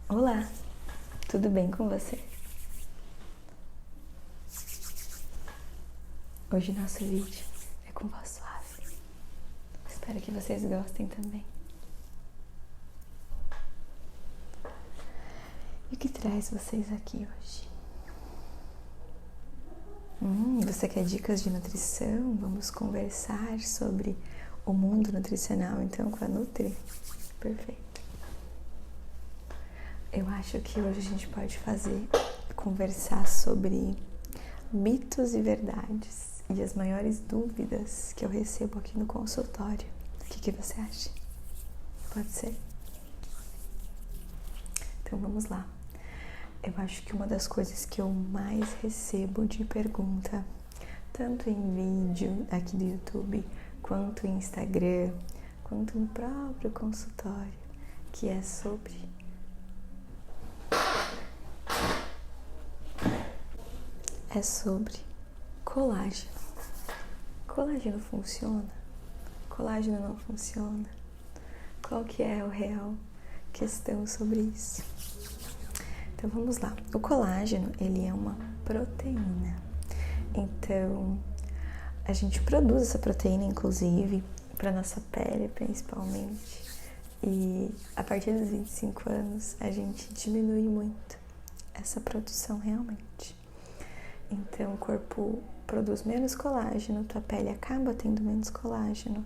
Olá, tudo bem com você? Hoje nosso vídeo é com voz suave. Espero que vocês gostem também. E o que traz vocês aqui hoje? Você quer dicas de nutrição? Vamos conversar sobre o mundo nutricional então com a Nutri? Perfeito. Eu acho que hoje a gente pode conversar sobre mitos e verdades e as maiores dúvidas que eu recebo aqui no consultório. O que você acha? Pode ser? Então vamos lá. Eu acho que uma das coisas que eu mais recebo de pergunta, tanto em vídeo aqui do YouTube, quanto em Instagram, quanto no próprio consultório, que é sobre colágeno. Colágeno funciona? Colágeno não funciona? Qual que é a real questão sobre isso? Então vamos lá. O colágeno, ele é uma proteína. Então, a gente produz essa proteína, inclusive, para nossa pele, principalmente. E a partir dos 25 anos, a gente diminui muito essa produção realmente. Então, o corpo produz menos colágeno, tua pele acaba tendo menos colágeno.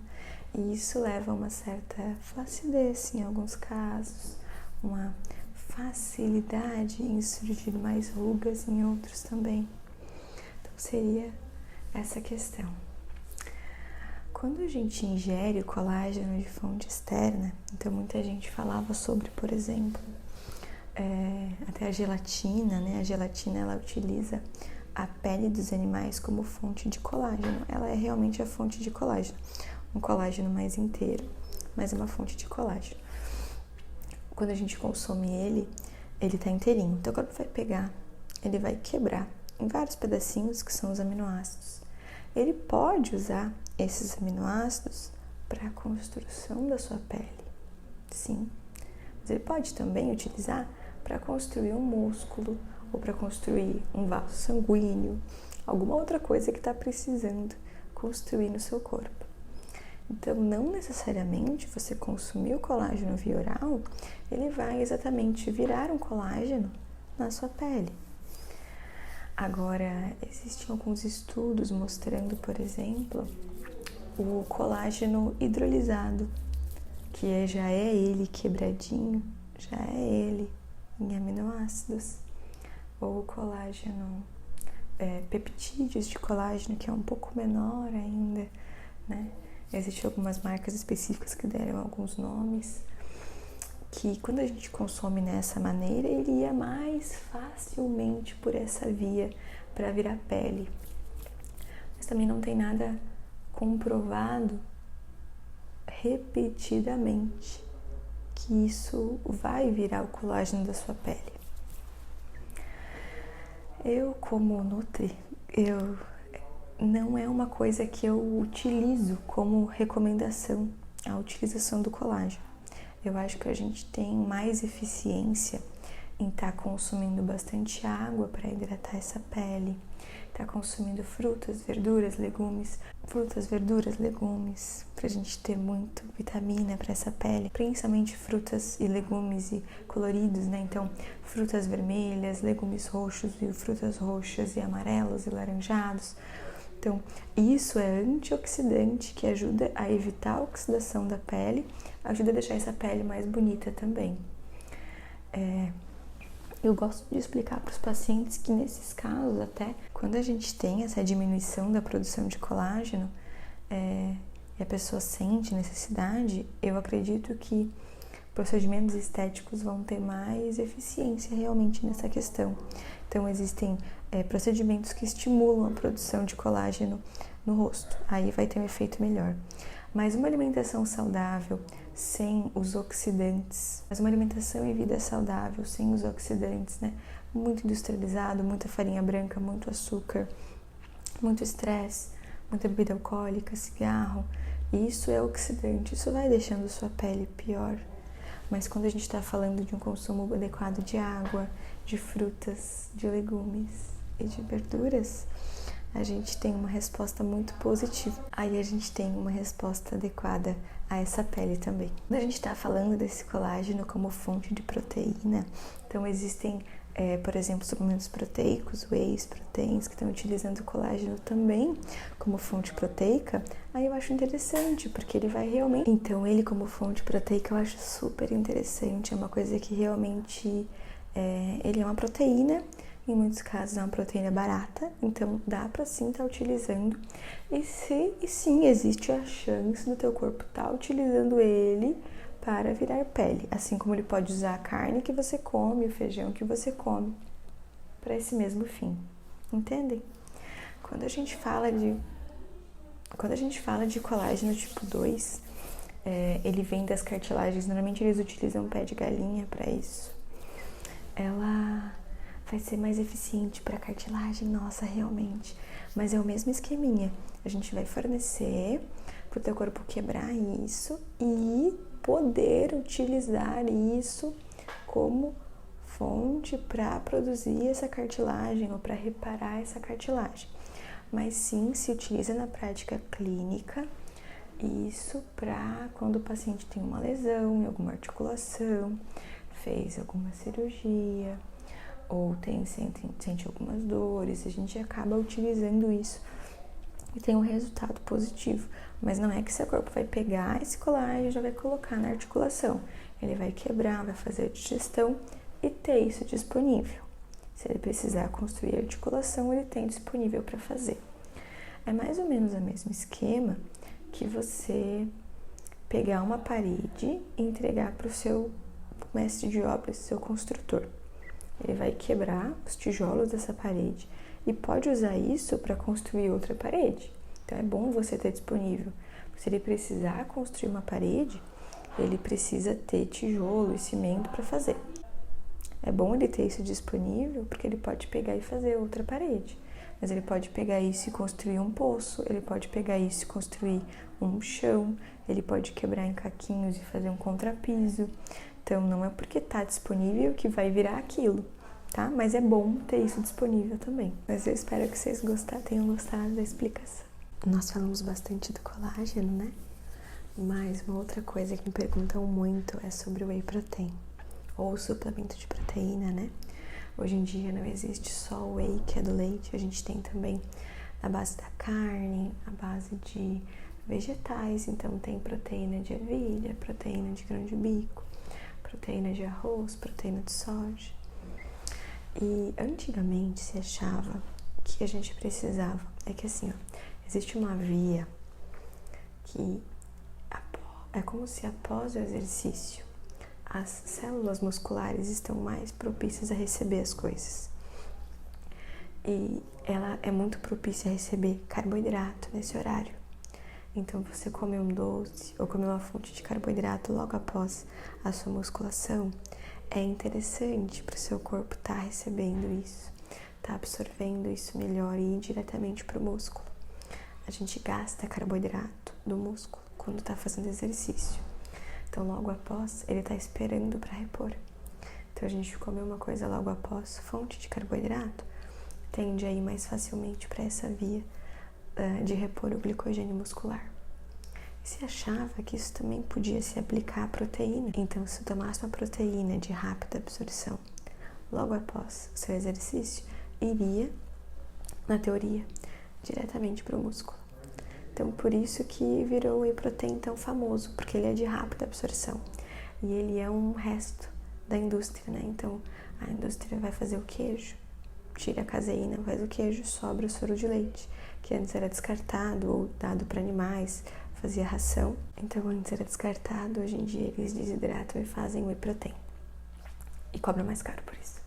E isso leva a uma certa flacidez em alguns casos, uma facilidade em surgir mais rugas em outros também. Então seria essa questão. Quando a gente ingere o colágeno de fonte externa, então muita gente falava sobre, por exemplo, até a gelatina, né? A gelatina, ela utiliza a pele dos animais como fonte de colágeno. Ela é realmente a fonte de colágeno. Um colágeno mais inteiro, mas é uma fonte de colágeno. Quando a gente consome ele tá inteirinho. Então, o corpo vai pegar, ele vai quebrar em vários pedacinhos, que são os aminoácidos. Ele pode usar esses aminoácidos para a construção da sua pele, sim. Mas ele pode também utilizar para construir um músculo ou para construir um vaso sanguíneo, alguma outra coisa que está precisando construir no seu corpo. Então, não necessariamente você consumir o colágeno via oral, ele vai exatamente virar um colágeno na sua pele. Agora, existem alguns estudos mostrando, por exemplo, o colágeno hidrolisado, que já é ele quebradinho, já é ele em aminoácidos, ou o colágeno, peptídeos de colágeno, que é um pouco menor ainda, né? Existem algumas marcas específicas que deram alguns nomes, que quando a gente consome dessa maneira, ele ia mais facilmente por essa via para virar pele. Mas também não tem nada comprovado repetidamente que isso vai virar o colágeno da sua pele. Eu, como Nutri, não é uma coisa que eu utilizo como recomendação a utilização do colágeno. Eu acho que a gente tem mais eficiência em estar consumindo bastante água para hidratar essa pele, estar consumindo frutas, verduras, legumes, para a gente ter muito vitamina para essa pele, principalmente frutas e legumes e coloridos, né? Então, frutas vermelhas, legumes roxos e frutas roxas e amarelos e laranjados. Então, isso é antioxidante que ajuda a evitar a oxidação da pele, ajuda a deixar essa pele mais bonita também. Eu gosto de explicar para os pacientes que nesses casos, até quando a gente tem essa diminuição da produção de colágeno e a pessoa sente necessidade, eu acredito que procedimentos estéticos vão ter mais eficiência realmente nessa questão. Então, existem procedimentos que estimulam a produção de colágeno no rosto. Aí vai ter um efeito melhor. Mas uma alimentação saudável sem os oxidantes, uma alimentação e vida saudável sem os oxidantes, né? Muito industrializado, muita farinha branca, muito açúcar, muito estresse, muita bebida alcoólica, cigarro. Isso é oxidante, isso vai deixando sua pele pior. Mas quando a gente está falando de um consumo adequado de água, de frutas, de legumes e de verduras, a gente tem uma resposta muito positiva. Aí a gente tem uma resposta adequada a essa pele também. Quando a gente está falando desse colágeno como fonte de proteína, então existem, por exemplo, suplementos proteicos, whey proteins, que estão utilizando o colágeno também como fonte proteica. Aí eu acho interessante, porque ele vai realmente... Então ele como fonte proteica eu acho super interessante, é uma coisa que realmente... ele é uma proteína, em muitos casos é uma proteína barata, então dá pra sim estar utilizando. E sim, existe a chance do teu corpo estar utilizando ele para virar pele. Assim como ele pode usar a carne que você come, o feijão que você come, para esse mesmo fim. Entendem? Quando a gente fala de colágeno tipo 2, ele vem das cartilagens. Normalmente eles utilizam pé de galinha para isso. Ela vai ser mais eficiente para cartilagem, nossa, realmente. Mas é o mesmo esqueminha. A gente vai fornecer para o teu corpo quebrar isso e poder utilizar isso como fonte para produzir essa cartilagem ou para reparar essa cartilagem. Mas sim, se utiliza na prática clínica isso para quando o paciente tem uma lesão em alguma articulação, fez alguma cirurgia ou sente algumas dores, a gente acaba utilizando isso e tem um resultado positivo. Mas não é que seu corpo vai pegar esse colágeno e já vai colocar na articulação. Ele vai quebrar, vai fazer a digestão e ter isso disponível. Se ele precisar construir a articulação, ele tem disponível para fazer. É mais ou menos o mesmo esquema que você pegar uma parede e entregar para o seu mestre de obras, seu construtor. Ele vai quebrar os tijolos dessa parede e pode usar isso para construir outra parede. Então é bom você ter disponível. Se ele precisar construir uma parede, ele precisa ter tijolo e cimento para fazer. É bom ele ter isso disponível porque ele pode pegar e fazer outra parede. Mas ele pode pegar isso e construir um poço, ele pode pegar isso e construir um chão, ele pode quebrar em caquinhos e fazer um contrapiso. Então, não é porque está disponível que vai virar aquilo, tá? Mas é bom ter isso disponível também. Mas eu espero que vocês tenham gostado da explicação. Nós falamos bastante do colágeno, né? Mas uma outra coisa que me perguntam muito é sobre o whey protein, ou suplemento de proteína, né? Hoje em dia não existe só o whey, que é do leite, a gente tem também a base da carne, a base de vegetais, então tem proteína de ervilha, proteína de grão de bico, proteína de arroz, proteína de soja. E antigamente se achava que a gente precisava, é que assim, ó, existe uma via que é como se após o exercício as células musculares estão mais propícias a receber as coisas. E ela é muito propícia a receber carboidrato nesse horário. Então, você comer um doce ou comer uma fonte de carboidrato logo após a sua musculação é interessante para o seu corpo estar recebendo isso, estar absorvendo isso melhor e ir diretamente para o músculo. A gente gasta carboidrato do músculo quando está fazendo exercício. Então, logo após, ele está esperando para repor. Então, a gente comer uma coisa logo após fonte de carboidrato tende a ir mais facilmente para essa via de repor o glicogênio muscular. E se achava que isso também podia se aplicar à proteína. Então, se tomasse uma proteína de rápida absorção logo após o seu exercício, iria, na teoria, diretamente para o músculo. Então, por isso que virou o whey protein tão famoso, porque ele é de rápida absorção. E ele é um resto da indústria, né? Então, a indústria vai fazer o queijo, tira a caseína, faz o queijo, sobra o soro de leite, que antes era descartado ou dado para animais, fazia ração. Então, antes era descartado, hoje em dia eles desidratam e fazem whey protein. E cobram mais caro por isso.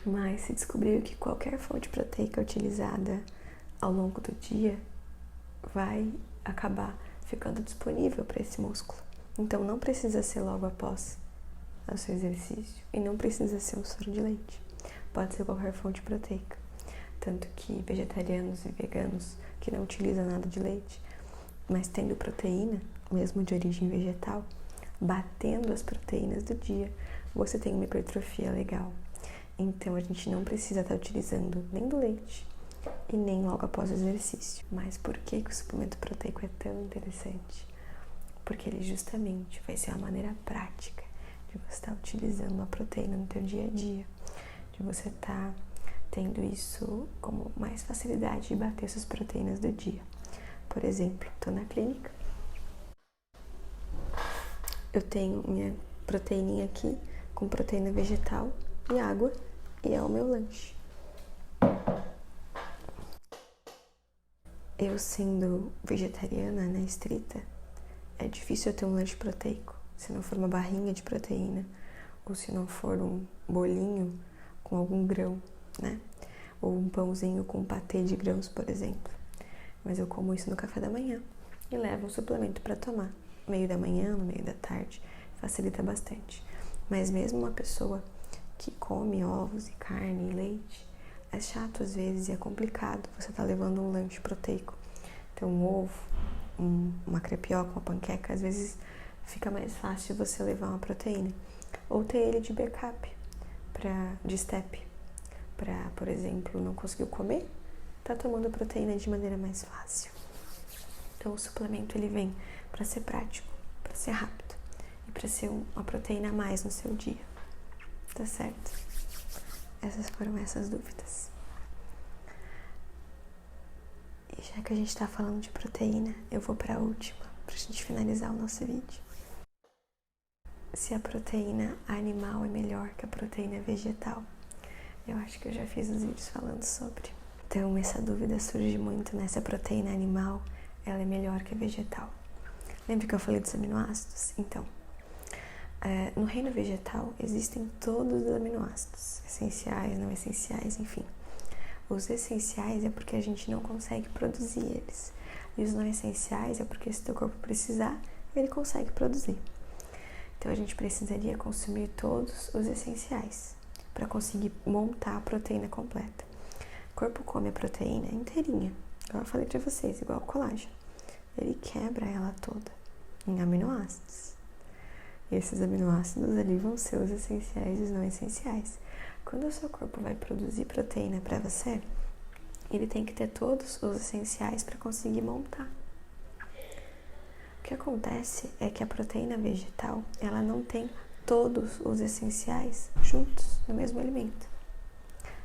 Mas se descobriu que qualquer fonte proteica utilizada ao longo do dia vai acabar ficando disponível para esse músculo. Então, não precisa ser logo após o seu exercício e não precisa ser um soro de leite. Pode ser qualquer fonte proteica. Tanto que vegetarianos e veganos que não utilizam nada de leite, mas tendo proteína, mesmo de origem vegetal, batendo as proteínas do dia, você tem uma hipertrofia legal. Então a gente não precisa estar utilizando nem do leite e nem logo após o exercício. Mas por que o suplemento proteico é tão interessante? Porque ele justamente vai ser uma maneira prática de você estar utilizando uma proteína no teu dia a dia, de você estar tendo isso como mais facilidade de bater suas proteínas do dia. Por exemplo, estou na clínica, eu tenho minha proteininha aqui com proteína vegetal e água, e é o meu lanche. Eu sendo vegetariana, né, estrita, é difícil eu ter um lanche proteico, se não for uma barrinha de proteína, ou se não for um bolinho com algum grão, né? Ou um pãozinho com patê de grãos, por exemplo. Mas eu como isso no café da manhã e levo um suplemento para tomar. No meio da manhã, no meio da tarde, facilita bastante. Mas mesmo uma pessoa que come ovos e carne e leite, é chato às vezes e é complicado você tá levando um lanche proteico. Então um ovo, uma crepioca, uma panqueca, às vezes fica mais fácil você levar uma proteína. Ou ter ele de backup, de step, para, por exemplo, não conseguiu comer, tá tomando proteína de maneira mais fácil. Então o suplemento ele vem para ser prático, para ser rápido e para ser uma proteína a mais no seu dia. Tá certo? Essas foram essas dúvidas. E já que a gente tá falando de proteína, eu vou para a última, pra gente finalizar o nosso vídeo. Se a proteína animal é melhor que a proteína vegetal? Eu acho que eu já fiz uns vídeos falando sobre. Então essa dúvida surge muito, né? Se a proteína animal ela é melhor que a vegetal. Lembra que eu falei dos aminoácidos? Então, no reino vegetal existem todos os aminoácidos, essenciais, não essenciais, enfim. Os essenciais é porque a gente não consegue produzir eles. E os não essenciais é porque se o teu corpo precisar, ele consegue produzir. Então a gente precisaria consumir todos os essenciais para conseguir montar a proteína completa. O corpo come a proteína inteirinha, igual eu falei para vocês, igual o colágeno. Ele quebra ela toda em aminoácidos. E esses aminoácidos ali vão ser os essenciais e os não essenciais. Quando o seu corpo vai produzir proteína para você, ele tem que ter todos os essenciais para conseguir montar. O que acontece é que a proteína vegetal, ela não tem todos os essenciais juntos no mesmo alimento.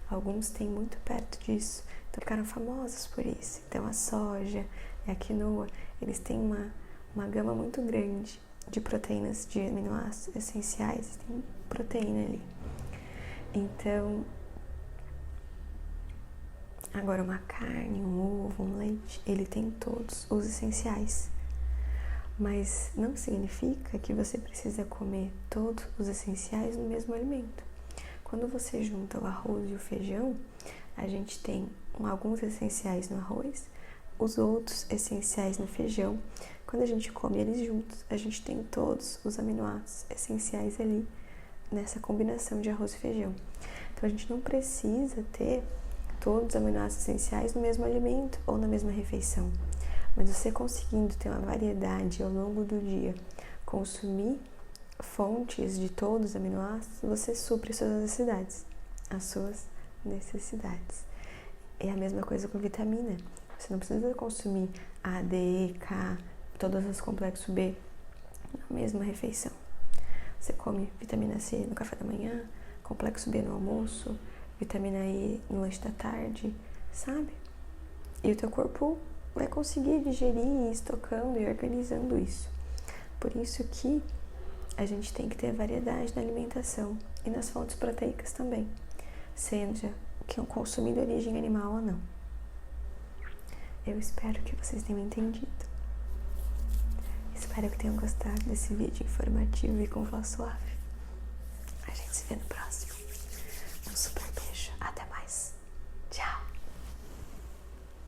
Alguns têm muito perto disso, então ficaram famosos por isso. Então a soja e a quinoa, eles têm uma gama muito grande de proteínas, de aminoácidos essenciais, tem proteína ali. Então, agora uma carne, um ovo, um leite, ele tem todos os essenciais. Mas não significa que você precisa comer todos os essenciais no mesmo alimento. Quando você junta o arroz e o feijão, a gente tem alguns essenciais no arroz, os outros essenciais no feijão. Quando a gente come eles juntos, a gente tem todos os aminoácidos essenciais ali nessa combinação de arroz e feijão. Então a gente não precisa ter todos os aminoácidos essenciais no mesmo alimento ou na mesma refeição. Mas você conseguindo ter uma variedade ao longo do dia, consumir fontes de todos os aminoácidos, você supre as suas necessidades. É a mesma coisa com vitamina. Você não precisa consumir A, D, E, K, todos os complexos B na mesma refeição. Você come vitamina C no café da manhã, complexo B no almoço, vitamina E no lanche da tarde, sabe? E o teu corpo vai conseguir digerir, ir estocando e organizando isso. Por isso que a gente tem que ter variedade na alimentação e nas fontes proteicas também, seja que é consumido de origem animal ou não. Eu espero que vocês tenham entendido. Espero que tenham gostado desse vídeo informativo e com voz suave. A gente se vê no próximo. Um super